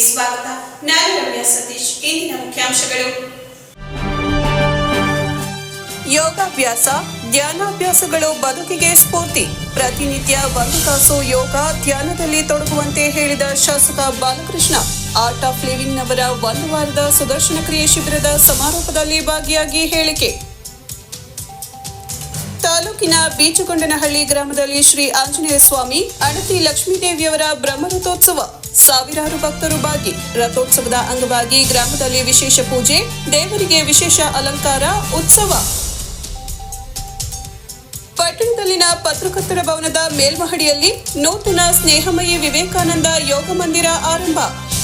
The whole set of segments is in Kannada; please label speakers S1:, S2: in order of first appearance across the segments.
S1: ಸ್ವಾಗತ. ನಾನು ರಮ್ಯಾ ಸತೀಶ್. ಇಂದಿನ ಮುಖ್ಯಾಂಶಗಳು: ಯೋಗಾಭ್ಯಾಸ, ಧ್ಯಾನಾಭ್ಯಾಸಗಳು ಬದುಕಿಗೆ ಸ್ಫೂರ್ತಿ. ಪ್ರತಿನಿತ್ಯ 1 ತಾಸು ಯೋಗ ಧ್ಯಾನದಲ್ಲಿ ತೊಡಗುವಂತೆ ಹೇಳಿದ ಶಾಸಕ ಬಾಲಕೃಷ್ಣ. ಆರ್ಟ್ ಆಫ್ ಲಿವಿಂಗ್ ನವರ 1 ವಾರದ ಸುದರ್ಶನ ಕ್ರಿಯೆ ಶಿಬಿರದ ಸಮಾರೋಪದಲ್ಲಿ ಭಾಗಿಯಾಗಿ ಹೇಳಿಕೆ. ತಾಲೂಕಿನ ಬೀಚಗೊಂಡನಹಳ್ಳಿ ಗ್ರಾಮದಲ್ಲಿ ಶ್ರೀ ಆಂಜನೇಯ ಸ್ವಾಮಿ, ಅಣತಿ ಲಕ್ಷ್ಮೀದೇವಿಯವರ ಬ್ರಹ್ಮರಥೋತ್ಸವ. ಸಾವಿರಾರು ಭಕ್ತರು ಭಾಗಿ. ರಥೋತ್ಸವದ ಅಂಗವಾಗಿ ಗ್ರಾಮದಲ್ಲಿ ವಿಶೇಷ ಪೂಜೆ, ದೇವರಿಗೆ ವಿಶೇಷ ಅಲಂಕಾರ, ಉತ್ಸವ. ಪಟ್ಟಣದಲ್ಲಿನ ಪತ್ರಕರ್ತರ ಭವನದ ಮೇಲ್ಮಹಡಿಯಲ್ಲಿ ನೂತನ ಸ್ನೇಹಮಯಿ ವಿವೇಕಾನಂದ ಯೋಗ ಮಂದಿರ ಆರಂಭ.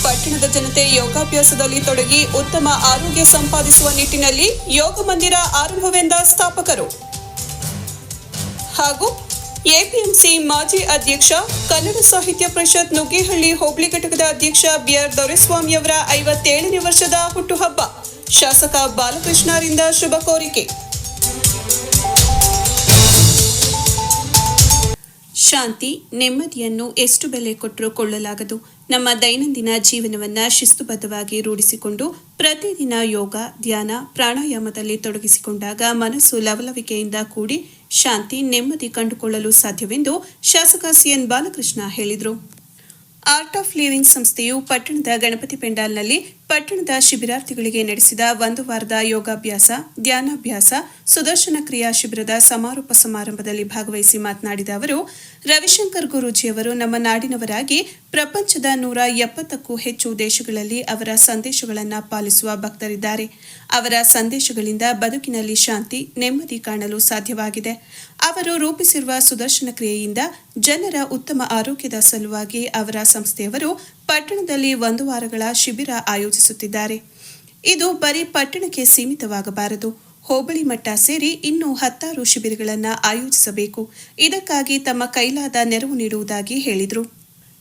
S1: ಪಟ್ಟಣದ ಜನತೆ ಯೋಗಾಭ್ಯಾಸದಲ್ಲಿ ತೊಡಗಿ ಉತ್ತಮ ಆರೋಗ್ಯ ಸಂಪಾದಿಸುವ ನಿಟ್ಟಿನಲ್ಲಿ ಯೋಗ ಮಂದಿರ ಆರಂಭವೆಂದ ಸ್ಥಾಪಕರು. ಹಾಗೂ ಎಪಿಎಂಸಿ ಮಾಜಿ ಅಧ್ಯಕ್ಷ, ಕನ್ನಡ ಸಾಹಿತ್ಯ ಪರಿಷತ್ ನುಗ್ಗೇಹಳ್ಳಿ ಹೋಬಳಿ ಘಟಕದ ಅಧ್ಯಕ್ಷ ಬಿಆರ್ ದೊರೆಸ್ವಾಮಿಯವರ 57ನೇ ವರ್ಷದ ಹುಟ್ಟುಹಬ್ಬ. ಶಾಸಕ ಬಾಲಕೃಷ್ಣರಿಂದ ಶುಭ ಕೋರಿಕೆ. ಶಾಂತಿ, ನೆಮ್ಮದಿಯನ್ನು ಎಷ್ಟು ಬೆಲೆ ಕೊಟ್ಟರೂ ಕೊಳ್ಳಲಾಗದು. ನಮ್ಮ ದೈನಂದಿನ ಜೀವನವನ್ನು ಶಿಸ್ತುಬದ್ಧವಾಗಿ ರೂಢಿಸಿಕೊಂಡು ಪ್ರತಿದಿನ ಯೋಗ, ಧ್ಯಾನ, ಪ್ರಾಣಾಯಾಮದಲ್ಲಿ ತೊಡಗಿಸಿಕೊಂಡಾಗ ಮನಸ್ಸು ಲವಲವಿಕೆಯಿಂದ ಕೂಡಿ ಶಾಂತಿ, ನೆಮ್ಮದಿ ಕಂಡುಕೊಳ್ಳಲು ಸಾಧ್ಯವೆಂದು ಶಾಸಕ ಸಿಎನ್ ಬಾಲಕೃಷ್ಣ ಹೇಳಿದರು. ಆರ್ಟ್ ಆಫ್ ಲಿವಿಂಗ್ ಸಂಸ್ಥೆಯು ಪಟ್ಟಣದ ಗಣಪತಿ ಪೆಂಡಾಲ್ನಲ್ಲಿ ಪಟ್ಟಣದ ಶಿಬಿರಾರ್ಥಿಗಳಿಗೆ ನಡೆಸಿದ 1 ವಾರದ ಯೋಗಾಭ್ಯಾಸ, ಧ್ಯಾನಾಭ್ಯಾಸ, ಸುದರ್ಶನ ಕ್ರಿಯಾ ಶಿಬಿರದ ಸಮಾರೋಪ ಸಮಾರಂಭದಲ್ಲಿ ಭಾಗವಹಿಸಿ ಮಾತನಾಡಿದ ಅವರು, ರವಿಶಂಕರ್ ಗುರೂಜಿಯವರು ನಮ್ಮ ನಾಡಿನವರಾಗಿ ಪ್ರಪಂಚದ 170ಕ್ಕೂ ಹೆಚ್ಚು ದೇಶಗಳಲ್ಲಿ ಅವರ ಸಂದೇಶಗಳನ್ನು ಪಾಲಿಸುವ ಭಕ್ತರಿದ್ದಾರೆ. ಅವರ ಸಂದೇಶಗಳಿಂದ ಬದುಕಿನಲ್ಲಿ ಶಾಂತಿ, ನೆಮ್ಮದಿ ಕಾಣಲು ಸಾಧ್ಯವಾಗಿದೆ. ಅವರು ರೂಪಿಸಿರುವ ಸುದರ್ಶನ ಕ್ರಿಯೆಯಿಂದ ಜನರ ಉತ್ತಮ ಆರೋಗ್ಯದ ಸಲುವಾಗಿ ಅವರ ಸಂಸ್ಥೆಯವರು ಪಟ್ಟಣದಲ್ಲಿ 1 ವಾರಗಳ ಶಿಬಿರ ಆಯೋಜಿಸುತ್ತಿದ್ದಾರೆ. ಇದು ಬರೀ ಪಟ್ಟಣಕ್ಕೆ ಸೀಮಿತವಾಗಬಾರದು. ಹೋಬಳಿ ಮಟ್ಟ ಸೇರಿ ಇನ್ನೂ 10 ಶಿಬಿರಗಳನ್ನು ಆಯೋಜಿಸಬೇಕು. ಇದಕ್ಕಾಗಿ ತಮ್ಮ ಕೈಲಾದ ನೆರವು ನೀಡುವುದಾಗಿ ಹೇಳಿದರು.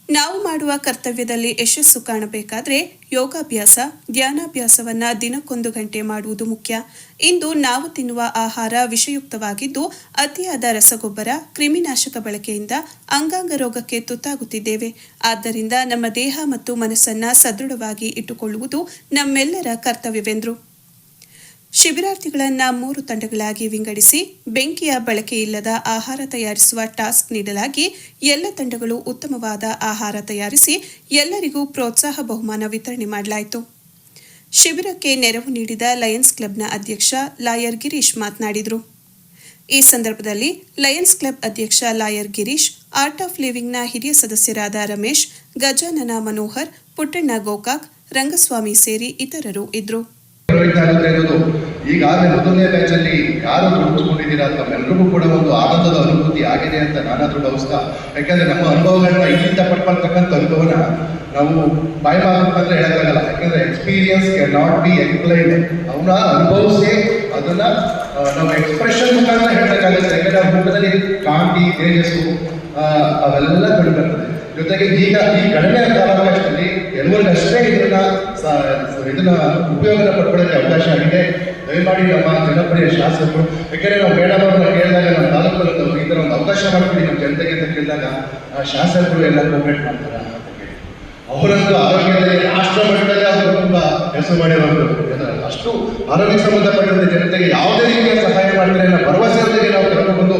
S1: ನಾವು ಮಾಡುವ ಕರ್ತವ್ಯದಲ್ಲಿ ಯಶಸ್ಸು ಕಾಣಬೇಕಾದರೆ ಯೋಗಾಭ್ಯಾಸ, ಧ್ಯಾನಾಭ್ಯಾಸವನ್ನು ದಿನಕ್ಕೊಂದು ಗಂಟೆ ಮಾಡುವುದು ಮುಖ್ಯ. ಇಂದು ನಾವು ತಿನ್ನುವ ಆಹಾರ ವಿಷಯುಕ್ತವಾಗಿದ್ದು ಅತಿಯಾದ ರಸಗೊಬ್ಬರ, ಕ್ರಿಮಿನಾಶಕ ಬಳಕೆಯಿಂದ ಅಂಗಾಂಗ ರೋಗಕ್ಕೆ ತುತ್ತಾಗುತ್ತಿದ್ದೇವೆ. ಆದ್ದರಿಂದ ನಮ್ಮ ದೇಹ ಮತ್ತು ಮನಸ್ಸನ್ನು ಸದೃಢವಾಗಿ ಇಟ್ಟುಕೊಳ್ಳುವುದು ನಮ್ಮೆಲ್ಲರ ಕರ್ತವ್ಯವೆಂದರು. ಶಿಬಿರಾರ್ಥಿಗಳನ್ನು 3 ತಂಡಗಳಾಗಿ ವಿಂಗಡಿಸಿ ಬೆಂಕಿಯ ಬಳಕೆಯಿಲ್ಲದ ಆಹಾರ ತಯಾರಿಸುವ ಟಾಸ್ಕ್ ನೀಡಲಾಗಿ ಎಲ್ಲ ತಂಡಗಳು ಉತ್ತಮವಾದ ಆಹಾರ ತಯಾರಿಸಿ ಎಲ್ಲರಿಗೂ ಪ್ರೋತ್ಸಾಹ ಬಹುಮಾನ ವಿತರಣೆ ಮಾಡಲಾಯಿತು. ಶಿಬಿರಕ್ಕೆ ನೆರವು ನೀಡಿದ ಲಯನ್ಸ್ ಕ್ಲಬ್ನ ಅಧ್ಯಕ್ಷ ಲಾಯರ್ ಗಿರೀಶ್ ಮಾತನಾಡಿದರು. ಈ ಸಂದರ್ಭದಲ್ಲಿ ಲಯನ್ಸ್ ಕ್ಲಬ್ ಅಧ್ಯಕ್ಷ ಲಾಯರ್ ಗಿರೀಶ್, ಆರ್ಟ್ ಆಫ್ ಲಿವಿಂಗ್ನ ಹಿರಿಯ ಸದಸ್ಯರಾದ ರಮೇಶ್, ಗಜಾನನ ಮನೋಹರ್, ಪುಟ್ಟಣ್ಣ ಗೋಕಾಕ್, ರಂಗಸ್ವಾಮಿ ಸೇರಿ ಇತರರು ಇದ್ದರು.
S2: ಈಗಾಗಲೇ ಮೊದಲನೇ ಬ್ಯಾಚ್ ಅಲ್ಲಿ ಯಾರು ತೊಡಗಿಸ್ಕೊಂಡಿದ್ದೀರಾ ತಮ್ಮೆಲ್ಲರಿಗೂ ಕೂಡ ಒಂದು ಆನಂದದ ಅನುಭೂತಿ ಆಗಿದೆ ಅಂತ ನಾನಾದ್ರೂ ಭಾವಿಸ್ತಾ, ಯಾಕಂದ್ರೆ ನಮ್ಮ ಅನುಭವಗಳನ್ನ ಇಲ್ಲಿಂದ ಪಡ್ಕೊಳ್ತಕ್ಕಂಥ ಅನುಭವನ ನಾವು ಬಾಯಿ ಮಾತಂದ್ರೆ ಹೇಳಕ್ಕಾಗಲ್ಲ. ಯಾಕಂದ್ರೆ experience can not be explained. ಅವನ್ನ ಅನುಭವಿಸಿ ಅದನ್ನ ನಾವು ಎಕ್ಸ್ಪ್ರೆಷನ್ ಮುಖಾಂತರ ಹೇಳಕ್ಕಾಗುತ್ತೆ. ಯಾಕಂದ್ರೆ ಅವ್ರ ಮುಖದಲ್ಲಿ ಕಾಂತಿ, ತೇಜಸ್ಸು ಅವೆಲ್ಲ ಕಂಡುಬರ್ತದೆ. ಜೊತೆಗೆ ಈಗ ಈ ಕಡಿಮೆ ಕಾಲಾವಕಾಶದಲ್ಲಿ ಕೆಲವರಿಗಷ್ಟೇ ಇದನ್ನ ಉಪಯೋಗನ ಪಡ್ಕೊಳ್ಳೋಕ್ಕೆ ಅವಕಾಶ ಆಗಿದೆ. ದಯಮಾಡಿ ನಮ್ಮ ಜನಪ್ರಿಯ ಶಾಸಕರು, ಯಾಕೆಂದ್ರೆ ನಾವು ಮೇಡಮ್ ಅವ್ರನ್ನ ಕೇಳಿದಾಗ ನಮ್ಮ ತಾಲೂಕಲ್ಲಿ ಈ ಥರ ಒಂದು ಅವಕಾಶ ಮಾಡ್ತೀವಿ ನಮ್ಮ ಜನತೆಗೆ ಅಂತ ಕೇಳಿದಾಗ ಶಾಸಕರು ಎಲ್ಲ ಕೋಪರೇಟ್ ಮಾಡ್ತಾರೆ ಅಂತ ಹೇಳಿ ಅವರಂತೂ ಆರೋಗ್ಯದಲ್ಲಿ ರಾಷ್ಟ್ರ ಮಟ್ಟದಲ್ಲಿ ಅವರು ತುಂಬ ಕೆಲಸ ಮಾಡಿರೋರು. ಅಷ್ಟು ಆರೋಗ್ಯ ಸಂಬಂಧಪಟ್ಟಂತೆ ಜನತೆಗೆ ಯಾವುದೇ ರೀತಿಯ ಸಹಾಯ ಮಾಡ್ತಾರೆ ಅನ್ನೋ ಭರವಸೆಯೊಂದಿಗೆ ನಾವು ಕರ್ಕೊಂಡು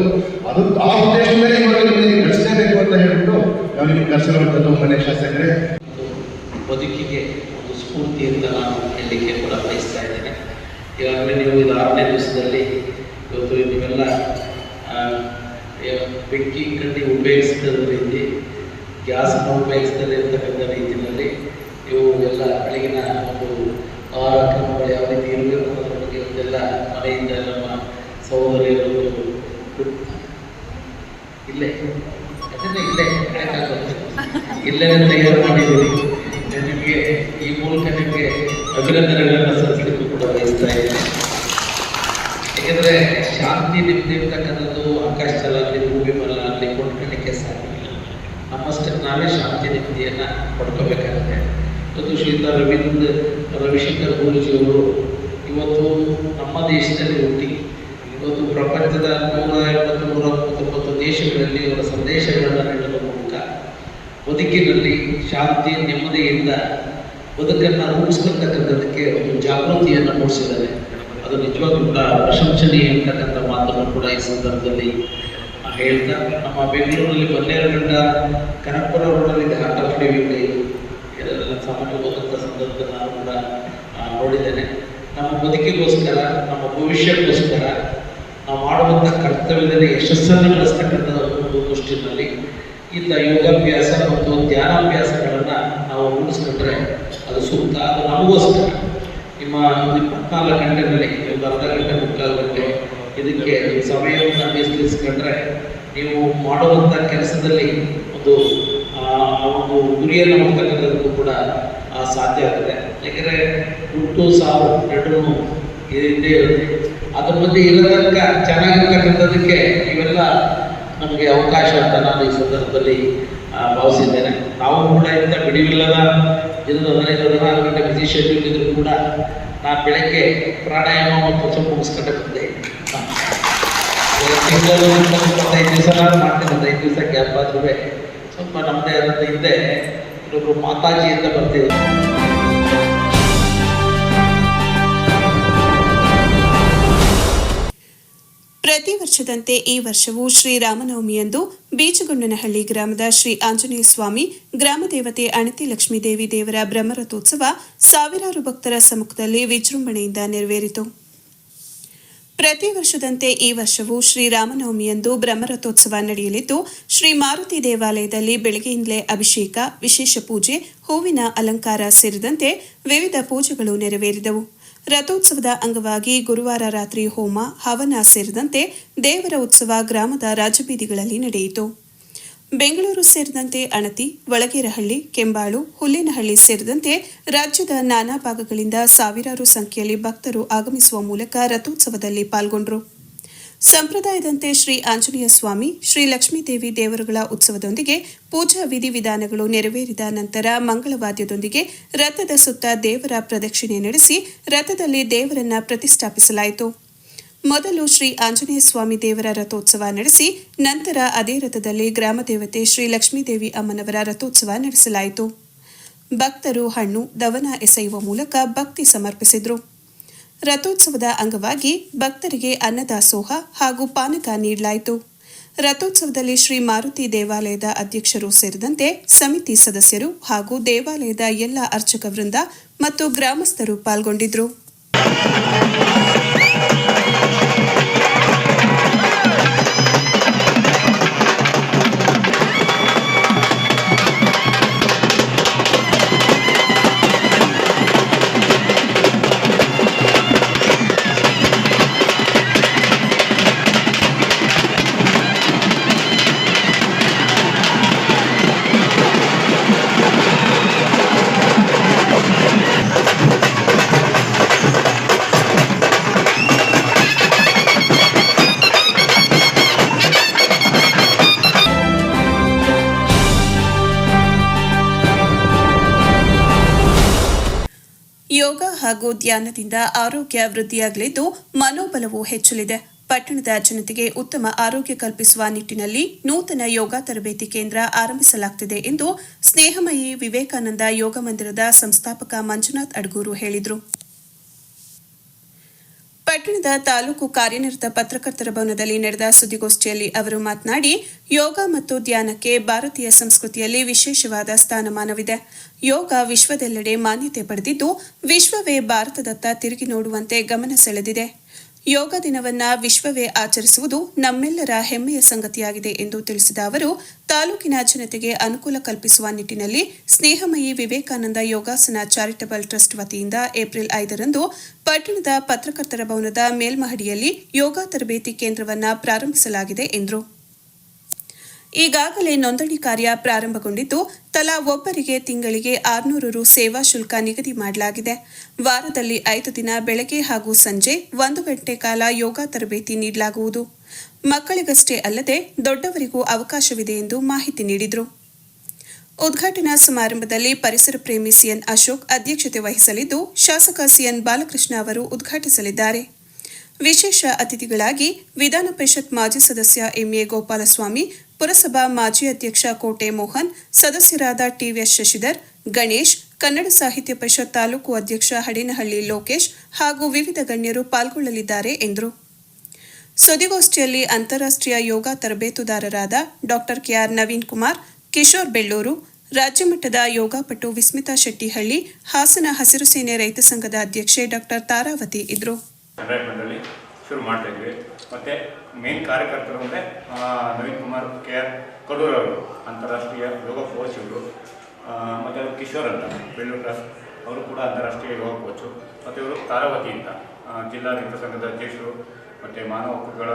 S2: ಅದು ಆ ಉದ್ದೇಶ ಮೇಲೆ ಇವಾಗ ನಡೆಸಲೇಬೇಕು ಅಂತ ಹೇಳ್ಬಿಟ್ಟು ನಾವು ನಿಮಗೆ ಕರೆಸಿರುವಂಥದ್ದು ಮನೆ ಶಾಸಕರೇ.
S3: ಬದುಕಿಗೆ ಒಂದು ಸ್ಫೂರ್ತಿಯಿಂದ ನಾನು ಹೇಳಲಿಕ್ಕೆ ಕೂಡ ಬಯಸ್ತಾ ಇದ್ದೇನೆ. ಈಗಾಗಲೇ ನೀವು ಇದು 6ನೇ ದಿವಸದಲ್ಲಿ ಇವತ್ತು ನೀವೆಲ್ಲ ಬೆಂಕಿ ಕಡ್ಡಿ ಉಪಯೋಗಿಸಿದ ರೀತಿ, ಗ್ಯಾಸನ್ನು ಉಪಯೋಗಿಸದೇ ಇರ್ತಕ್ಕಂಥ ರೀತಿಯಲ್ಲಿ ನೀವು ಎಲ್ಲ ಬೆಳಗಿನ ಒಂದು ಆಹಾರ ಕ್ರಮಗಳು ಯಾವ ರೀತಿ ಇರಬೇಕು ಅನ್ನೋದ್ರ ಬಗ್ಗೆ ಒಂದೆಲ್ಲ ಮನೆಯಿಂದ ನಮ್ಮ ಸಹೋದರಿಯರು ಇಲ್ಲೇ ತಯಾರು ಮಾಡಿದ್ದೀವಿ. ನಿಮಗೆ ಈ ಮೂಲಕ ನಿಮಗೆ ಅಭಿನಂದನೆಗಳನ್ನು ಸಲ್ಲಿಸಲಿಕ್ಕೂ ಕೂಡ ಬಯಸ್ತಾ ಇದ್ದೇನೆ. ಏಕೆಂದರೆ ಶಾಂತಿ ನೆಮ್ಮದಿ ಇರ್ತಕ್ಕಂಥದ್ದು ಆಕಾಶದಲ್ಲಾಗಲಿ ಭೂಮಿ ಮೇಲಾಗಲಿ ಕೊಂಡ್ಕೊಳ್ಳಿಕ್ಕೆ ಸಾಧ್ಯವಿಲ್ಲ. ನಮ್ಮಷ್ಟಕ್ಕೆ ನಾವೇ ಶಾಂತಿ ನೆಮ್ಮದಿಯನ್ನು ಪಡ್ಕೋಬೇಕಾಗುತ್ತೆ. ಇವತ್ತು ಶ್ರೀಯುತ ರವಿಶಂಕರ್ ಗುರೂಜಿಯವರು ಇವತ್ತು ನಮ್ಮ ದೇಶದಲ್ಲಿ ಹುಟ್ಟಿ ಇವತ್ತು ಪ್ರಪಂಚದ 180-190 ದೇಶಗಳಲ್ಲಿ ಅವರ ಸಂದೇಶಗಳನ್ನು ನೀಡುವ ಮೂಲಕ ಬದುಕಿನಲ್ಲಿ ಶಾಂತಿ ನೆಮ್ಮದಿಯಿಂದ ಬದುಕನ್ನು ರೂಪಿಸ್ಕೊಳ್ತಕ್ಕಂಥದ್ದಕ್ಕೆ ಒಂದು ಜಾಗೃತಿಯನ್ನು ಮೂಡಿಸಿದ್ದಾರೆ. ಅದು ನಿಜವಾಗ್ಲೂ ಕೂಡ ಪ್ರಶಂಸನೀಯ ಅಂತಕ್ಕಂಥ ಮಾತನ್ನು ಕೂಡ ಈ ಸಂದರ್ಭದಲ್ಲಿ ಹೇಳ್ತಾ, ನಮ್ಮ ಬೆಂಗಳೂರಲ್ಲಿ ಬನ್ನೇರುಘಟ್ಟ ಕನಕಪುರ ರೋಡಲ್ಲಿ ಆರ್ಟ್ ಆಫ್ ಲಿವಿಂಗ್ ಎಲ್ಲ ಸಾಮಾನ್ಯ ಹೋದಂಥ ಸಂದರ್ಭದಲ್ಲಿ ನಾನು ಕೂಡ ನೋಡಿದ್ದೇನೆ. ನಮ್ಮ ಬದುಕಿಗೋಸ್ಕರ, ನಮ್ಮ ಭವಿಷ್ಯಕ್ಕೋಸ್ಕರ ನಾವು ಮಾಡುವಂಥ ಕರ್ತವ್ಯದಲ್ಲಿ ಯಶಸ್ಸನ್ನು ಗಳಿಸ್ತಕ್ಕಂಥ ಒಂದು ದೃಷ್ಟಿನಲ್ಲಿ ಇಂಥ ಯೋಗಾಭ್ಯಾಸ ಮತ್ತು ಧ್ಯಾನಾಭ್ಯಾಸಗಳನ್ನು ನಾವು ರೂಢಿಸ್ಕೊಂಡ್ರೆ ಅದು ಸೂಕ್ತ. ಅದು ನಮಗೋಸ್ಕರ ನಿಮ್ಮ 24 ಗಂಟೆಗಳಲ್ಲಿ ಒಂದು ಅರ್ಧ ಗಂಟೆ, ಮುಕ್ಕಾಲು ಗಂಟೆ ಇದಕ್ಕೆ ಸಮಯವನ್ನು ಮೀಸಲಿಸ್ಕೊಂಡ್ರೆ ನೀವು ಮಾಡುವಂಥ ಕೆಲಸದಲ್ಲಿ ಒಂದು ಒಂದು ಗುರಿಯನ್ನು ಮಾಡ್ತಕ್ಕಂಥದ್ದು ಕೂಡ ಸಾಧ್ಯ ಆಗುತ್ತೆ. ಯಾಕೆಂದರೆ ಹುಟ್ಟು ಸಾವು ಎರಡೂ ಇದ್ದೇ ಇರುತ್ತೆ. ಅದ್ರ ಮಧ್ಯೆ ಇರೋದಕ್ಕ ಚೆನ್ನಾಗಿರ್ತಕ್ಕಂಥದ್ದಕ್ಕೆ ಇವೆಲ್ಲ ನಮಗೆ ಅವಕಾಶ ಅಂತ ನಾನು ಈ ಸಂದರ್ಭದಲ್ಲಿ ಭಾವಿಸಿದ್ದೇನೆ. ನಾವು ಕೂಡ ಇಂಥ ಬಿಡುವಿಲ್ಲದ ದಿನದ 15-16 ಗಂಟೆ ಬಿಸಿ ಶೆಡ್ಯೂಲ್ ಇದ್ರೂ ಕೂಡ ನಾನು ಬೆಳಗ್ಗೆ ಪ್ರಾಣಾಯಾಮ ಮತ್ತು ಸ್ವಲ್ಪ ಮುಗಿಸ್ಕೊಂಡೆ ಬಂದೆ. ತಿಂಗಳು 25 ದಿವಸ ಮಾಡ್ತೀನಿ, 5 ದಿವಸ ಗ್ಯಾಪ್ ಆದ್ರೂ ಸ್ವಲ್ಪ ನಮ್ಮದೇ ಆದಂಥ ಹಿಂದೆ ಇನ್ನೊಬ್ರು ಮಾತಾಜಿ ಅಂತ ಬರ್ತಿದ್ರು.
S1: ಪ್ರತಿ ವರ್ಷದಂತೆ ಈ ವರ್ಷವೂ ಶ್ರೀರಾಮನವಮಿಯಂದು ಬೀಚಗೊಂಡನಹಳ್ಳಿ ಗ್ರಾಮದ ಶ್ರೀ ಆಂಜನೇಯ ಸ್ವಾಮಿ ಗ್ರಾಮ ದೇವತೆ ಅಣತಿ ಲಕ್ಷ್ಮೀದೇವಿ ದೇವರ ಬ್ರಹ್ಮರಥೋತ್ಸವ ಸಾವಿರಾರು ಭಕ್ತರ ಸಮ್ಮುಖದಲ್ಲಿ ವಿಜೃಂಭಣೆಯಿಂದ ನೆರವೇರಿತು. ಪ್ರತಿ ವರ್ಷದಂತೆ ಈ ವರ್ಷವೂ ಶ್ರೀರಾಮನವಮಿಯಂದು ಬ್ರಹ್ಮರಥೋತ್ಸವ ನಡೆಯಲಿದ್ದು, ಶ್ರೀ ಮಾರುತಿ ದೇವಾಲಯದಲ್ಲಿ ಬೆಳಗ್ಗೆಯಿಂದಲೇ ಅಭಿಷೇಕ, ವಿಶೇಷ ಪೂಜೆ, ಹೂವಿನ ಅಲಂಕಾರ ಸೇರಿದಂತೆ ವಿವಿಧ ಪೂಜೆಗಳು ನೆರವೇರಿದವು. ರಥೋತ್ಸವದ ಅಂಗವಾಗಿ ಗುರುವಾರ ರಾತ್ರಿ ಹೋಮ, ಹವನ ಸೇರಿದಂತೆ ದೇವರ ಉತ್ಸವ ಗ್ರಾಮದ ರಾಜಬೀದಿಗಳಲ್ಲಿ ನಡೆಯಿತು. ಬೆಂಗಳೂರು ಸೇರಿದಂತೆ ಅಣತಿ, ಒಳಗೇರಹಳ್ಳಿ, ಕೆಂಬಾಳು, ಹುಲ್ಲೇನಹಳ್ಳಿ ಸೇರಿದಂತೆ ರಾಜ್ಯದ ನಾನಾ ಭಾಗಗಳಿಂದ ಸಾವಿರಾರು ಸಂಖ್ಯೆಯಲ್ಲಿ ಭಕ್ತರು ಆಗಮಿಸುವ ಮೂಲಕ ರಥೋತ್ಸವದಲ್ಲಿ ಪಾಲ್ಗೊಂಡರು. ಸಂಪ್ರದಾಯದಂತೆ ಶ್ರೀ ಆಂಜನೇಯ ಸ್ವಾಮಿ, ಶ್ರೀ ಲಕ್ಷ್ಮೀದೇವಿ ದೇವರುಗಳ ಉತ್ಸವದೊಂದಿಗೆ ಪೂಜಾ ವಿಧಿವಿಧಾನಗಳು ನೆರವೇರಿದ ನಂತರ ಮಂಗಳವಾದ್ಯದೊಂದಿಗೆ ರಥದ ಸುತ್ತ ದೇವರ ಪ್ರದಕ್ಷಿಣೆ ನಡೆಸಿ ರಥದಲ್ಲಿ ದೇವರನ್ನ ಪ್ರತಿಷ್ಠಾಪಿಸಲಾಯಿತು. ಮೊದಲು ಶ್ರೀ ಆಂಜನೇಯ ಸ್ವಾಮಿ ದೇವರ ರಥೋತ್ಸವ ನಡೆಸಿ ನಂತರ ಅದೇ ರಥದಲ್ಲಿ ಗ್ರಾಮದೇವತೆ ಶ್ರೀ ಲಕ್ಷ್ಮೀದೇವಿ ಅಮ್ಮನವರ ರಥೋತ್ಸವ ನಡೆಸಲಾಯಿತು. ಭಕ್ತರು ಹಣ್ಣು, ದವನ ಎಸೆಯುವ ಮೂಲಕ ಭಕ್ತಿ ಸಮರ್ಪಿಸಿದರು. ರಥೋತ್ಸವದ ಅಂಗವಾಗಿ ಭಕ್ತರಿಗೆ ಅನ್ನದಾಸೋಹ ಹಾಗೂ ಪಾನಕ ನೀಡಲಾಯಿತು. ರಥೋತ್ಸವದಲ್ಲಿ ಶ್ರೀ ಮಾರುತಿ ದೇವಾಲಯದ ಅಧ್ಯಕ್ಷರು ಸೇರಿದಂತೆ ಸಮಿತಿ ಸದಸ್ಯರು ಹಾಗೂ ದೇವಾಲಯದ ಎಲ್ಲ ಅರ್ಚಕ ವೃಂದ ಮತ್ತು ಗ್ರಾಮಸ್ಥರು ಪಾಲ್ಗೊಂಡಿದ್ದರು. ಯೋಗ ಹಾಗೂ ಧ್ಯಾನದಿಂದ ಆರೋಗ್ಯ ವೃದ್ಧಿಯಾಗಲಿದ್ದು ಮನೋಬಲವೂ ಹೆಚ್ಚಲಿದೆ. ಪಟ್ಟಣದ ಜನತೆಗೆ ಉತ್ತಮ ಆರೋಗ್ಯ ಕಲ್ಪಿಸುವ ನಿಟ್ಟಿನಲ್ಲಿ ನೂತನ ಯೋಗ ತರಬೇತಿ ಕೇಂದ್ರ ಆರಂಭಿಸಲಾಗುತ್ತಿದೆ ಎಂದು ಸ್ನೇಹಮಯಿ ವಿವೇಕಾನಂದ ಯೋಗ ಮಂದಿರದ ಸಂಸ್ಥಾಪಕ ಮಂಜುನಾಥ್ ಅಡಗೂರು ಹೇಳಿದರು. ಪಟ್ಟಣದ ತಾಲೂಕು ಕಾರ್ಯನಿರತ ಪತ್ರಕರ್ತರ ಭವನದಲ್ಲಿ ನಡೆದ ಸುದ್ದಿಗೋಷ್ಠಿಯಲ್ಲಿ ಅವರು ಮಾತನಾಡಿ, ಯೋಗ ಮತ್ತು ಧ್ಯಾನಕ್ಕೆ ಭಾರತೀಯ ಸಂಸ್ಕೃತಿಯಲ್ಲಿ ವಿಶೇಷವಾದ ಸ್ಥಾನಮಾನವಿದೆ. ಯೋಗ ವಿಶ್ವದೆಲ್ಲೆಡೆ ಮಾನ್ಯತೆ ಪಡೆದಿದ್ದು, ವಿಶ್ವವೇ ಭಾರತದತ್ತ ತಿರುಗಿ ನೋಡುವಂತೆ ಗಮನ ಸೆಳೆದಿದೆ. ಯೋಗ ದಿನವನ್ನ ವಿಶ್ವವೇ ಆಚರಿಸುವುದು ನಮ್ಮೆಲ್ಲರ ಹೆಮ್ಮೆಯ ಸಂಗತಿಯಾಗಿದೆ ಎಂದು ತಿಳಿಸಿದ ಅವರು, ತಾಲೂಕಿನ ಜನತೆಗೆ ಅನುಕೂಲ ಕಲ್ಪಿಸುವ ನಿಟ್ಟಿನಲ್ಲಿ ಸ್ನೇಹಮಯಿ ವಿವೇಕಾನಂದ ಯೋಗಾಸನ ಚಾರಿಟಬಲ್ ಟ್ರಸ್ಟ್ ವತಿಯಿಂದ ಏಪ್ರಿಲ್ 5ರಂದು ಪಟ್ಟಣದ ಪತ್ರಕರ್ತರ ಭವನದ ಮೇಲ್ಮಹಡಿಯಲ್ಲಿ ಯೋಗ ತರಬೇತಿ ಕೇಂದ್ರವನ್ನು ಪ್ರಾರಂಭಿಸಲಾಗಿದೆ ಎಂದರು. ಈಗಾಗಲೇ ನೋಂದಣಿ ಕಾರ್ಯ ಪ್ರಾರಂಭಗೊಂಡಿದ್ದು, ತಲಾ ಒಬ್ಬರಿಗೆ ತಿಂಗಳಿಗೆ 600 ರು ಸೇವಾ ಶುಲ್ಕ ನಿಗದಿ ಮಾಡಲಾಗಿದೆ. ವಾರದಲ್ಲಿ 5 ದಿನ ಬೆಳಗ್ಗೆ ಹಾಗೂ ಸಂಜೆ 1 ಗಂಟೆ ಕಾಲ ಯೋಗ ತರಬೇತಿ ನೀಡಲಾಗುವುದು. ಮಕ್ಕಳಿಗಷ್ಟೇ ಅಲ್ಲದೆ ದೊಡ್ಡವರಿಗೂ ಅವಕಾಶವಿದೆ ಎಂದು ಮಾಹಿತಿ ನೀಡಿದರು. ಉದ್ಘಾಟನಾ ಸಮಾರಂಭದಲ್ಲಿ ಪರಿಸರ ಪ್ರೇಮಿ ಸಿಎನ್ ಅಶೋಕ್ ಅಧ್ಯಕ್ಷತೆ ವಹಿಸಲಿದ್ದು, ಶಾಸಕ ಸಿಎನ್ ಬಾಲಕೃಷ್ಣ ಅವರು ಉದ್ಘಾಟಿಸಲಿದ್ದಾರೆ. ವಿಶೇಷ ಅತಿಥಿಗಳಾಗಿ ವಿಧಾನ ಪರಿಷತ್ ಮಾಜಿ ಸದಸ್ಯ ಎಂಎ ಗೋಪಾಲಸ್ವಾಮಿ, ಪುರಸಭಾ ಮಾಜಿ ಅಧ್ಯಕ್ಷ ಕೋಟೆ ಮೋಹನ್, ಸದಸ್ಯರಾದ ಟಿವಿಎಸ್ ಶಶಿಧರ್, ಗಣೇಶ್, ಕನ್ನಡ ಸಾಹಿತ್ಯ ಪರಿಷತ್ ತಾಲೂಕು ಅಧ್ಯಕ್ಷ ಹಡೇನಹಳ್ಳಿ ಲೋಕೇಶ್ ಹಾಗೂ ವಿವಿಧ ಗಣ್ಯರು ಪಾಲ್ಗೊಳ್ಳಲಿದ್ದಾರೆ ಎಂದರು. ಸುದ್ದಿಗೋಷ್ಠಿಯಲ್ಲಿ ಅಂತಾರಾಷ್ಟ್ರೀಯ ಯೋಗ ತರಬೇತುದಾರರಾದ ಡಾಕ್ಟರ್ ಕೆಆರ್ ನವೀನ್ ಕುಮಾರ್, ಕಿಶೋರ್ ಬೆಳ್ಳೂರು, ರಾಜ್ಯಮಟ್ಟದ ಯೋಗಪಟು ವಿಸ್ಮಿತಾ ಶೆಟ್ಟಿಹಳ್ಳಿ, ಹಾಸನ ಹಸಿರು ಸೇನೆ ರೈತ ಸಂಘದ ಅಧ್ಯಕ್ಷೆ ಡಾಕ್ಟರ್ ತಾರಾವತಿ ಇದ್ರು.
S4: ಶುರು ಮಾಡ್ತಾ ಇದ್ವಿ. ಮತ್ತು ಮೇನ್ ಕಾರ್ಯಕರ್ತರು ಅಂದರೆ ನವೀನ್ ಕುಮಾರ್ KR ಕಡೂರ್ ಅವರು ಅಂತಾರಾಷ್ಟ್ರೀಯ ಯೋಗ ಕೋಚ್ ಇವರು, ಮತ್ತು ಅವರು ಕಿಶೋರ್ ಅಂತ ಬೆಳ್ಳೂರು ಟ್ರಸ್ಟ್ ಅವರು ಕೂಡ ಅಂತಾರಾಷ್ಟ್ರೀಯ ಯೋಗ ಕೋಚು, ಮತ್ತು ಇವರು ತಾರಾವತಿ ಅಂತ ಜಿಲ್ಲಾ ರೈತ ಸಂಘದ ಅಧ್ಯಕ್ಷರು ಮತ್ತು ಮಾನವ ಹಕ್ಕುಗಳ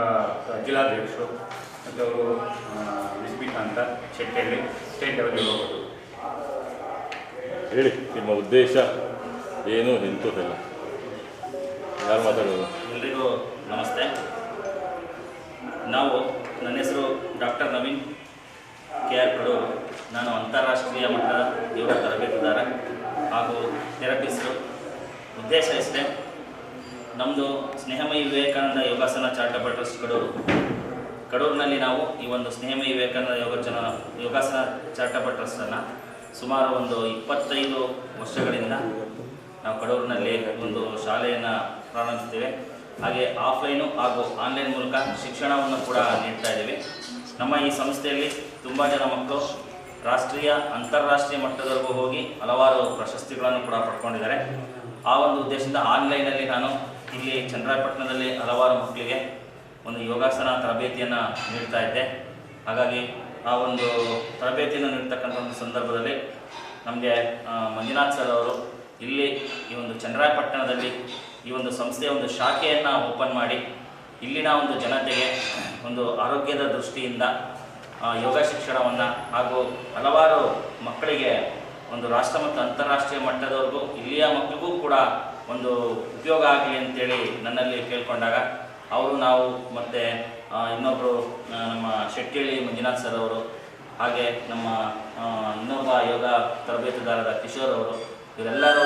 S4: ಜಿಲ್ಲಾಧ್ಯಕ್ಷರು, ಮತ್ತು ಅವರು ವಿಸ್ಮಿತಾ ಅಂತ ಶೆಟ್ಟಿಯಲ್ಲಿ ಸ್ಟೇಟ್ ಲೆವೆಲ್ ಯೋಗ ಕೋಚು.
S5: ಹೇಳಿ, ನಿಮ್ಮ ಉದ್ದೇಶ ಏನು ಎಂತೂ ಇಲ್ಲ, ಯಾರು ಮಾತಾಡೋದು?
S6: ಎಲ್ರಿಗೂ ನಮಸ್ತೆ. ನನ್ನ ಹೆಸರು ಡಾಕ್ಟರ್ ನವೀನ್ KR ಕಡೂರು. ನಾನು ಅಂತಾರಾಷ್ಟ್ರೀಯ ಮಟ್ಟದ ಯೋಗ ತರಬೇತುದಾರ ಹಾಗೂ ಥೆರಪಿಸ್ಟು. ಉದ್ದೇಶ ಇಷ್ಟೇ, ನಮ್ಮದು ಸ್ನೇಹಮಯಿ ವಿವೇಕಾನಂದ ಯೋಗಾಸನ ಚಾರಿಟಬಲ್ ಟ್ರಸ್ಟ್ ಕಡೂರಿನಲ್ಲಿ ನಾವು ಈ ಒಂದು ಸ್ನೇಹಮಯಿ ವಿವೇಕಾನಂದ ಯೋಗಾಸನ ಚಾರಿಟಬಲ್ ಟ್ರಸ್ಟನ್ನು ಸುಮಾರು ಒಂದು 25 ವರ್ಷಗಳಿಂದ ನಾವು ಕಡೂರಿನಲ್ಲಿ ಒಂದು ಶಾಲೆಯನ್ನು ಪ್ರಾರಂಭಿಸ್ತೇವೆ. ಹಾಗೆ ಆಫ್ಲೈನು ಹಾಗೂ ಆನ್ಲೈನ್ ಮೂಲಕ ಶಿಕ್ಷಣವನ್ನು ಕೂಡ ನೀಡ್ತಾ ಇದ್ದೀವಿ. ನಮ್ಮ ಈ ಸಂಸ್ಥೆಯಲ್ಲಿ ತುಂಬ ಜನ ಮಕ್ಕಳು ರಾಷ್ಟ್ರೀಯ ಅಂತಾರಾಷ್ಟ್ರೀಯ ಮಟ್ಟದವರೆಗೂ ಹೋಗಿ ಹಲವಾರು ಪ್ರಶಸ್ತಿಗಳನ್ನು ಕೂಡ ಪಡ್ಕೊಂಡಿದ್ದಾರೆ. ಆ ಒಂದು ಉದ್ದೇಶದಿಂದ ಆನ್ಲೈನಲ್ಲಿ ನಾನು ಇಲ್ಲಿ ಚನ್ನರಾಯಪಟ್ಟಣದಲ್ಲಿ ಹಲವಾರು ಮಕ್ಕಳಿಗೆ ಒಂದು ಯೋಗಾಸನ ತರಬೇತಿಯನ್ನು ನೀಡ್ತಾ ಇದ್ದೆ. ಹಾಗಾಗಿ ಆ ಒಂದು ತರಬೇತಿಯನ್ನು ನೀಡ್ತಕ್ಕಂಥ ಒಂದು ಸಂದರ್ಭದಲ್ಲಿ ನಮಗೆ ಮಂಜುನಾಥ್ ಸರ್ ಅವರು ಇಲ್ಲಿ ಈ ಒಂದು ಚನ್ನರಾಯಪಟ್ಟಣದಲ್ಲಿ ಈ ಒಂದು ಸಂಸ್ಥೆಯ ಒಂದು ಶಾಖೆಯನ್ನು ಓಪನ್ ಮಾಡಿ ಇಲ್ಲಿನ ಒಂದು ಜನತೆಗೆ ಒಂದು ಆರೋಗ್ಯದ ದೃಷ್ಟಿಯಿಂದ ಯೋಗ ಶಿಕ್ಷಣವನ್ನು ಹಾಗೂ ಹಲವಾರು ಮಕ್ಕಳಿಗೆ ಒಂದು ರಾಷ್ಟ್ರ ಮತ್ತು ಅಂತಾರಾಷ್ಟ್ರೀಯ ಮಟ್ಟದವರೆಗೂ ಇಲ್ಲಿಯ ಮಕ್ಕಳಿಗೂ ಕೂಡ ಒಂದು ಉಪಯೋಗ ಆಗಲಿ ಅಂತೇಳಿ ನನ್ನಲ್ಲಿ ಕೇಳ್ಕೊಂಡಾಗ ನಾವು ಮತ್ತು ಇನ್ನೊಬ್ಬರು ನಮ್ಮ ಶೆಟ್ಟಿಹಳ್ಳಿ ಮಂಜುನಾಥ್ ಸರ್ ಅವರು, ಹಾಗೆ ನಮ್ಮ ಇನ್ನೊಬ್ಬ ಯೋಗ ತರಬೇತುದಾರರ ಕಿಶೋರ್ ಅವರು, ಇವರೆಲ್ಲರೂ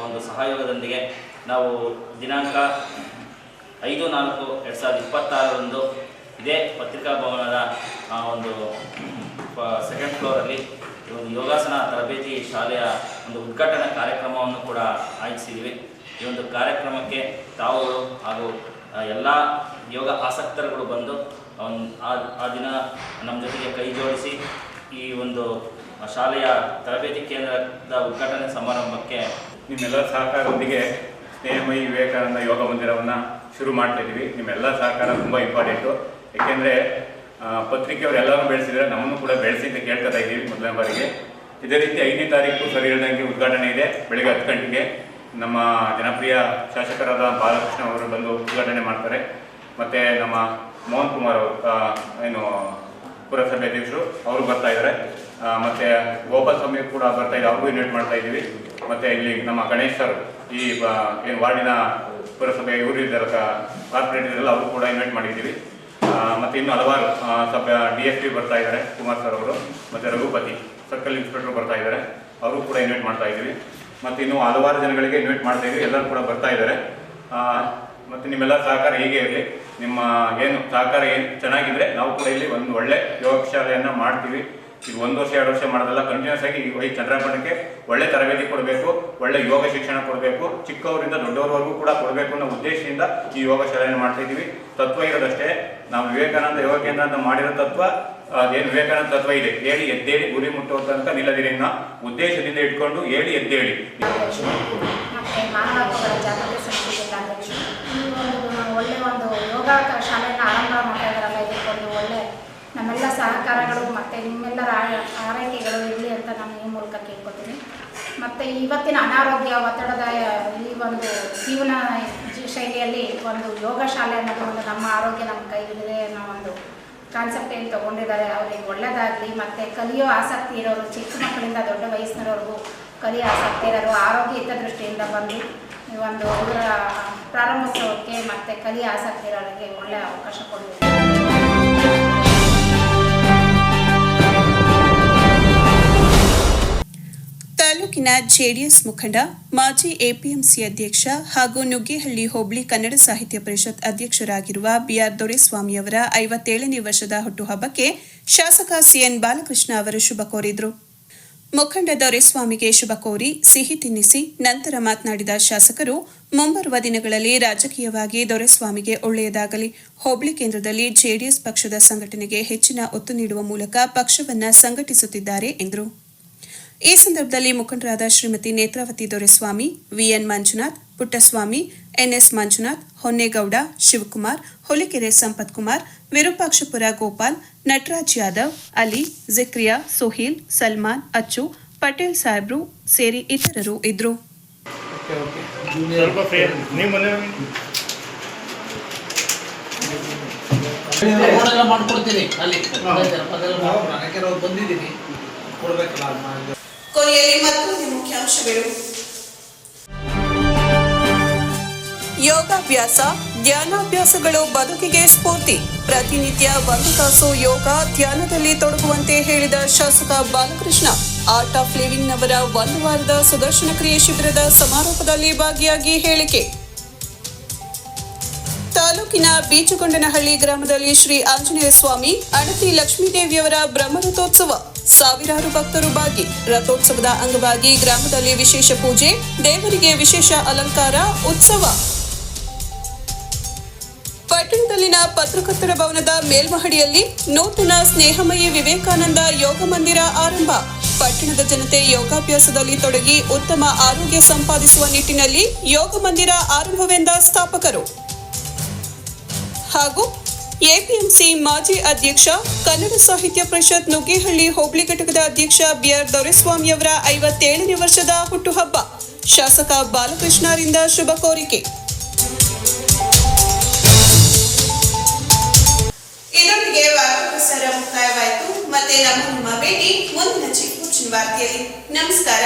S6: ಒಂದು ಸಹಯೋಗದೊಂದಿಗೆ ನಾವು ದಿನಾಂಕ 5/4/2026 ಇದೇ ಪತ್ರಿಕಾ ಭವನದ ಒಂದು 2nd ಫ್ಲೋರಲ್ಲಿ ಒಂದು ಯೋಗಾಸನ ತರಬೇತಿ ಶಾಲೆಯ ಒಂದು ಉದ್ಘಾಟನಾ ಕಾರ್ಯಕ್ರಮವನ್ನು ಕೂಡ ಆಯೋಜಿಸಿದ್ವಿ. ಈ ಒಂದು ಕಾರ್ಯಕ್ರಮಕ್ಕೆ ತಾವುಗಳು ಹಾಗೂ ಎಲ್ಲ ಯೋಗ ಆಸಕ್ತರುಗಳು ಬಂದು ಆ ದಿನ ನಮ್ಮ ಜೊತೆಗೆ ಕೈ ಜೋಡಿಸಿ ಈ ಒಂದು ಶಾಲೆಯ ತರಬೇತಿ ಕೇಂದ್ರದ ಉದ್ಘಾಟನೆ ಸಮಾರಂಭಕ್ಕೆ
S4: ನಿಮ್ಮೆಲ್ಲರ ಸಹಕಾರದೊಂದಿಗೆ ಸ್ನೇಹಮಯಿ ವಿವೇಕಾನಂದ ಯೋಗ ಮಂದಿರವನ್ನು ಶುರು ಮಾಡ್ತಾ ಇದ್ದೀವಿ. ನಿಮ್ಮೆಲ್ಲ ಸಹಕಾರ ತುಂಬ ಇಂಪಾರ್ಟೆಂಟು. ಏಕೆಂದರೆ ಪತ್ರಿಕೆಯವರು ಎಲ್ಲರೂ ಬೆಳೆಸಿದರೆ ನಮ್ಮನ್ನು ಕೂಡ ಬೆಳೆಸಿ ಅಂತ ಕೇಳ್ಕೊತಾ ಇದ್ದೀವಿ ಮೊದಲನೇ ಬಾರಿಗೆ. ಇದೇ ರೀತಿ 5ನೇ ತಾರೀಕು ಸರಿ ಹೇಳ್ದಂಗೆ ಉದ್ಘಾಟನೆ ಇದೆ. ಬೆಳಗ್ಗೆ 10 ಗಂಟೆಗೆ ನಮ್ಮ ಜನಪ್ರಿಯ ಶಾಸಕರಾದ ಬಾಲಕೃಷ್ಣ ಅವರು ಬಂದು ಉದ್ಘಾಟನೆ ಮಾಡ್ತಾರೆ. ಮತ್ತು ನಮ್ಮ ಮೋಹನ್ ಕುಮಾರ್ ಅವರು ಪುರಸಭೆ ಅಧ್ಯಕ್ಷರು ಅವರು ಬರ್ತಾ ಇದ್ದಾರೆ. ಮತ್ತು ಗೋಪಾಲ್ ಸ್ವಾಮಿ ಕೂಡ ಬರ್ತಾ ಇದ್ದಾರೆ, ಅವ್ರಿಗೂ ಇನ್ವೈಟ್ ಮಾಡ್ತಾ ಇದ್ದೀವಿ. ಮತ್ತು ಇಲ್ಲಿ ನಮ್ಮ ಗಣೇಶ್ ಸರ್ ಈ ಏನು ವಾರ್ಡಿನ ಪುರಸಭೆ ಇವರು ಇದ್ದಾರೆ, ಕಾರ್ಪೊರೇಟ್ ಇದ್ದಾರಲ್ಲ, ಅವರು ಕೂಡ ಇನ್ವೈಟ್ ಮಾಡಿದ್ದೀವಿ. ಮತ್ತು ಇನ್ನು ಹಲವಾರು DSP ಬರ್ತಾ ಇದ್ದಾರೆ, ಕುಮಾರ್ ಸರ್ ಅವರು, ಮತ್ತು ರಘುಪತಿ ಸರ್ಕಲ್ ಇನ್ಸ್ಪೆಕ್ಟರ್ ಬರ್ತಾ ಇದ್ದಾರೆ, ಅವರು ಕೂಡ ಇನ್ವೈಟ್ ಮಾಡ್ತಾ ಇದ್ದೀವಿ. ಮತ್ತು ಇನ್ನು ಹಲವಾರು ಜನಗಳಿಗೆ ಇನ್ವೈಟ್ ಮಾಡ್ತಾ ಇದ್ದೀವಿ, ಎಲ್ಲರೂ ಕೂಡ ಬರ್ತಾ ಇದ್ದಾರೆ. ಮತ್ತು ನಿಮ್ಮೆಲ್ಲ ಸಹಕಾರ ಹೀಗೆ ಇರಲಿ. ನಿಮ್ಮ ಏನು ಸಹಕಾರ ಏನು ಚೆನ್ನಾಗಿದ್ದರೆ ನಾವು ಕೂಡ ಇಲ್ಲಿ ಒಂದು ಒಳ್ಳೆ ಯೋಗ ಶಾಲೆಯನ್ನು ಮಾಡ್ತೀವಿ. ಈಗ 1 ವರ್ಷ 2 ವರ್ಷ ಮಾಡೋದಲ್ಲ, ಕಂಟಿನ್ಯೂಸ್ ಆಗಿ ಈ ಚನ್ನರಾಯಪಟ್ಟಣಕ್ಕೆ ಒಳ್ಳೆ ತರಬೇತಿ ಕೊಡಬೇಕು, ಒಳ್ಳೆ ಯೋಗ ಶಿಕ್ಷಣ ಕೊಡಬೇಕು, ಚಿಕ್ಕವರಿಂದ ದೊಡ್ಡವರವರೆಗೂ ಕೂಡ ಕೊಡಬೇಕು ಅನ್ನೋ ಉದ್ದೇಶದಿಂದ ಈ ಯೋಗ ಶಾಲೆಯನ್ನು ಮಾಡ್ತಾ ಇದ್ದೀವಿ. ತತ್ವ ಇರೋದಷ್ಟೇ, ನಾವು ವಿವೇಕಾನಂದ ಯೋಗ ಕೇಂದ್ರ ಅಂತ ಮಾಡಿರೋ ತತ್ವ ಏನು ವಿವೇಕಾನಂದ ತತ್ವ ಇದೆ, ಹೇಳಿ ಎದ್ದೇಳಿ ಗುರಿ ಮುಟ್ಟುವ ತನಕ ನಿಲ್ಲದಿರಿ ಅನ್ನೋ ಉದ್ದೇಶದಿಂದ ಇಟ್ಕೊಂಡು ಹೇಳಿ ಎದ್ದೇಳಿ.
S7: ಮತ್ತು ಮಾನವ ಹಕ್ಕುಗಳ ಜಾಗೃತಿ ಸಮಿತಿ ಜಿಲ್ಲಾಧ್ಯಕ್ಷರು ಒಳ್ಳೆಯ ಒಂದು ಯೋಗ ಶಾಲೆಯನ್ನು ಆರಂಭ ಮಾಡ್ತಾ ಇದ್ದಾರಲ್ಲ, ಇದಕ್ಕೊಂದು ಒಳ್ಳೆ ನಮ್ಮೆಲ್ಲ ಸಹಕಾರಗಳು ಮತ್ತು ನಿಮ್ಮೆಲ್ಲರ ಆರೈಕೆಗಳು ಇರಲಿ ಅಂತ ನಾನು ಈ ಮೂಲಕ ಕೇಳ್ಕೊತೀನಿ. ಮತ್ತು ಇವತ್ತಿನ ಅನಾರೋಗ್ಯ ಒತ್ತಡದ ಈ ಒಂದು ಜೀವನ ಶೈಲಿಯಲ್ಲಿ ಒಂದು ಯೋಗ ಶಾಲೆ ಅನ್ನೋದು ಒಂದು ನಮ್ಮ ಆರೋಗ್ಯ ನಮ್ಮ ಕೈಲಿದೆ ಅನ್ನೋ ಒಂದು ಕಾನ್ಸೆಪ್ಟ್ ಏನು ತೊಗೊಂಡಿದ್ದಾರೆ, ಅವ್ರಿಗೆ ಒಳ್ಳೆಯದಾಗಲಿ. ಮತ್ತು ಕಲಿಯೋ ಆಸಕ್ತಿ ಇರೋರು, ಚಿಕ್ಕ ಮಕ್ಕಳಿಂದ ದೊಡ್ಡ ವಯಸ್ಸಿನವರೆಗೂ ಕಲಿಯೋ ಆಸಕ್ತಿ ಇರೋರು ಆರೋಗ್ಯ ಹಿತದೃಷ್ಟಿಯಿಂದ ಬಂದು ಈ ಒಂದು ಇದರ ಪ್ರಾರಂಭೋತ್ಸವಕ್ಕೆ ಮತ್ತು ಕಲಿಯೋ ಆಸಕ್ತಿ ಇರೋರಿಗೆ ಒಳ್ಳೆಯ ಅವಕಾಶ ಕೊಡಬೇಕು.
S1: ತಾಲೂಕಿನ ಜೆಡಿಎಸ್ ಮುಖಂಡ, ಮಾಜಿ APMC ಅಧ್ಯಕ್ಷ ಹಾಗೂ ನುಗ್ಗೇಹಳ್ಳಿ ಹೋಬಳಿ ಕನ್ನಡ ಸಾಹಿತ್ಯ ಪರಿಷತ್ ಅಧ್ಯಕ್ಷರಾಗಿರುವ BR ದೊರೆಸ್ವಾಮಿಯವರ 57ನೇ ವರ್ಷದ ಹುಟ್ಟುಹಬ್ಬಕ್ಕೆ ಶಾಸಕ CN ಬಾಲಕೃಷ್ಣ ಅವರು ಶುಭ ಕೋರಿದರು. ಮುಖಂಡ ದೊರೆಸ್ವಾಮಿಗೆ ಶುಭ ಕೋರಿ ಸಿಹಿ ತಿನ್ನಿಸಿ ನಂತರ ಮಾತನಾಡಿದ ಶಾಸಕರು, ಮುಂಬರುವ ದಿನಗಳಲ್ಲಿ ರಾಜಕೀಯವಾಗಿ ದೊರೆಸ್ವಾಮಿಗೆ ಒಳ್ಳೆಯದಾಗಲಿ, ಹೋಬಳಿ ಕೇಂದ್ರದಲ್ಲಿ ಜೆಡಿಎಸ್ ಪಕ್ಷದ ಸಂಘಟನೆಗೆ ಹೆಚ್ಚಿನ ಒತ್ತು ನೀಡುವ ಮೂಲಕ ಪಕ್ಷವನ್ನು ಸಂಘಟಿಸುತ್ತಿದ್ದಾರೆ ಎಂದರು. ಈ ಸಂದರ್ಭದಲ್ಲಿ ಮುಖಂಡರಾದ ಶ್ರೀಮತಿ ನೇತ್ರಾವತಿ ದೊರೆಸ್ವಾಮಿ, ವಿಎನ್ ಮಂಜುನಾಥ್, ಪುಟ್ಟಸ್ವಾಮಿ, ಎನ್ಎಸ್ ಮಂಜುನಾಥ್, ಹೊನ್ನೇಗೌಡ, ಶಿವಕುಮಾರ್, ಹೊಲಿಕೆರೆ ಸಂಪತ್ ಕುಮಾರ್, ವಿರೂಪಾಕ್ಷಪುರ ಗೋಪಾಲ್, ನಟರಾಜ್ ಯಾದವ್, ಅಲಿ, ಜಿಕ್ರಿಯಾ, ಸುಹೀಲ್, ಸಲ್ಮಾನ್, ಅಚ್ಚು, ಪಟೇಲ್ ಸಾಹೇಬ್ರು ಸೇರಿ ಇತರರು ಇದ್ರು. ಕೊನೆಯಲ್ಲಿ ಮತ್ತೊಂದು ಮುಖ್ಯಾಂಶಗಳು. ಯೋಗಾಭ್ಯಾಸ, ಧ್ಯಾನಾಭ್ಯಾಸಗಳು ಬದುಕಿಗೆ ಸ್ಫೂರ್ತಿ. ಪ್ರತಿನಿತ್ಯ 1 ತಾಸು ಯೋಗ, ಧ್ಯಾನದಲ್ಲಿ ತೊಡಗುವಂತೆ ಹೇಳಿದ ಶಾಸಕ ಬಾಲಕೃಷ್ಣ. ಆರ್ಟ್ ಆಫ್ ಲಿವಿಂಗ್ನವರ 1 ವಾರದ ಸುದರ್ಶನ ಕ್ರಿಯೆ ಶಿಬಿರದ ಸಮಾರೋಪದಲ್ಲಿ ಭಾಗಿಯಾಗಿ ಹೇಳಿಕೆ. ತಾಲೂಕಿನ ಬೀಚಗೊಂಡನಹಳ್ಳಿ ಗ್ರಾಮದಲ್ಲಿ ಶ್ರೀ ಆಂಜನೇಯ ಸ್ವಾಮಿ, ಅಣತಿ ಲಕ್ಷ್ಮೀದೇವಿಯವರ ಬ್ರಹ್ಮರಥೋತ್ಸವ. ಸಾವಿರಾರು ಭಕ್ತರು ಭಾಗಿ. ರಥೋತ್ಸವದ ಅಂಗವಾಗಿ ಗ್ರಾಮದಲ್ಲಿ ವಿಶೇಷ ಪೂಜೆ, ದೇವರಿಗೆ ವಿಶೇಷ ಅಲಂಕಾರ, ಉತ್ಸವ. ಪಟ್ಟಣದಲ್ಲಿನ ಪತ್ರಕರ್ತರ ಭವನದ ಮೇಲ್ಮಹಡಿಯಲ್ಲಿ ನೂತನ ಸ್ನೇಹಮಯಿ ವಿವೇಕಾನಂದ ಯೋಗ ಮಂದಿರ ಆರಂಭ. ಪಟ್ಟಣದ ಜನತೆ ಯೋಗಾಭ್ಯಾಸದಲ್ಲಿ ತೊಡಗಿ ಉತ್ತಮ ಆರೋಗ್ಯ ಸಂಪಾದಿಸುವ ನಿಟ್ಟಿನಲ್ಲಿ ಯೋಗ ಮಂದಿರ ಆರಂಭವೆಂದ ಸ್ಥಾಪಕರು. ಹಾಗೂ ಎಪಿಎಂಸಿ ಮಾಜಿ ಅಧ್ಯಕ್ಷ, ಕನ್ನಡ ಸಾಹಿತ್ಯ ಪರಿಷತ್ ನುಗ್ಗೇಹಳ್ಳಿ ಹೋಬಳಿ ಘಟಕದ ಅಧ್ಯಕ್ಷ ಬಿಆರ್ ದೊರೆಸ್ವಾಮಿಯವರ 57ನೇ ವರ್ಷದ ಹುಟ್ಟುಹಬ್ಬ. ಶಾಸಕ ಬಾಲಕೃಷ್ಣರಿಂದ ಶುಭ ಕೋರಿಕೆ. ಇದರೊಂದಿಗೆ ವಾರ್ತಾ ಪ್ರಸಾರ ಮುಕ್ತಾಯವಾಯಿತು. ಮತ್ತೆ ನಮ್ಮ ಭೇಟಿ ಮುಂದಿನ ಚಿಕ್ಕ ವಾರ್ತೆಯಲ್ಲಿ. ನಮಸ್ಕಾರ.